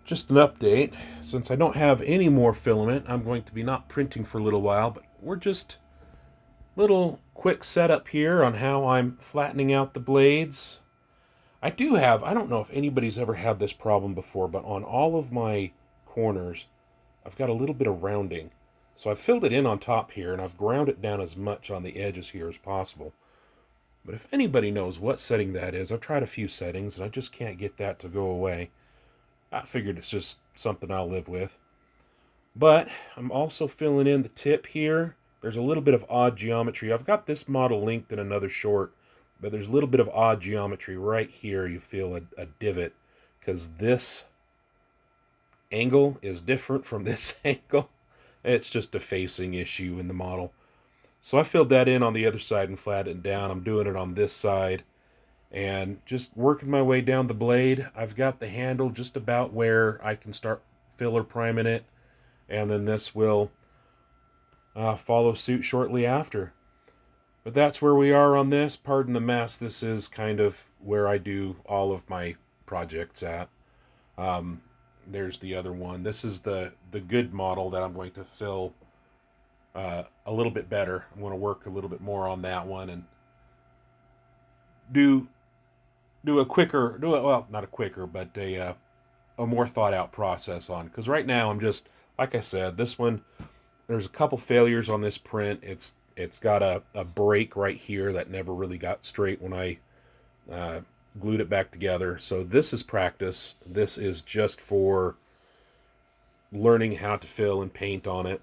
Just an update. Since I don't have any more filament, I'm going to be not printing for a little while, but we're just little quick setup here on how I'm flattening out the blades. I don't know if anybody's ever had this problem before, but on all of my corners, I've got a little bit of rounding. So I've filled it in on top here, and I've ground it down as much on the edges here as possible. But if anybody knows what setting that is, I've tried a few settings, and I just can't get that to go away. I figured it's just something I'll live with. But I'm also filling in the tip here. There's a little bit of odd geometry. I've got this model linked in another short, but there's a little bit of odd geometry right here. You feel a divot because this angle is different from this angle. It's just a facing issue in the model. So I filled that in on the other side and flattened it down. I'm doing it on this side and just working my way down the blade. I've got the handle just about where I can start filler priming it, and then this will follow suit shortly after. But that's where we are on this. Pardon the mess. This is kind of where I do all of my projects at. There's the other one. This is the good model that I'm going to fill a little bit better. I'm going to work a little bit more on that one and do a quicker, well, not a quicker, but a more thought out process on. Because right now I'm just, like I said, this one, there's a couple failures on this print. It's got a break right here that never really got straight when I glued it back together. So this is practice. This is just for learning how to fill and paint on it.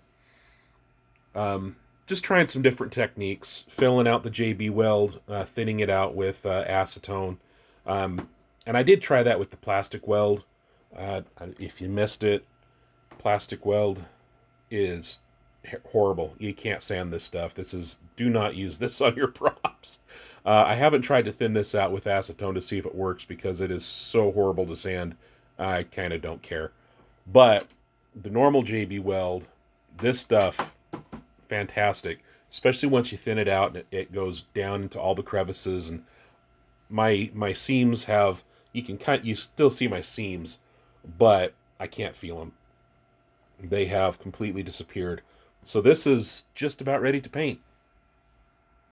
Just trying some different techniques, filling out the JB weld, thinning it out with acetone. And I did try that with the plastic weld. If you missed it, plastic weld is horrible. You can't sand this stuff. Do not use this on your props. I haven't tried to thin this out with acetone to see if it works because it is so horrible to sand. I kind of don't care. But the normal JB weld, this stuff, fantastic. Especially once you thin it out and it goes down into all the crevices. And my seams have, you still see my seams, but I can't feel them. They have completely disappeared. So this is just about ready to paint.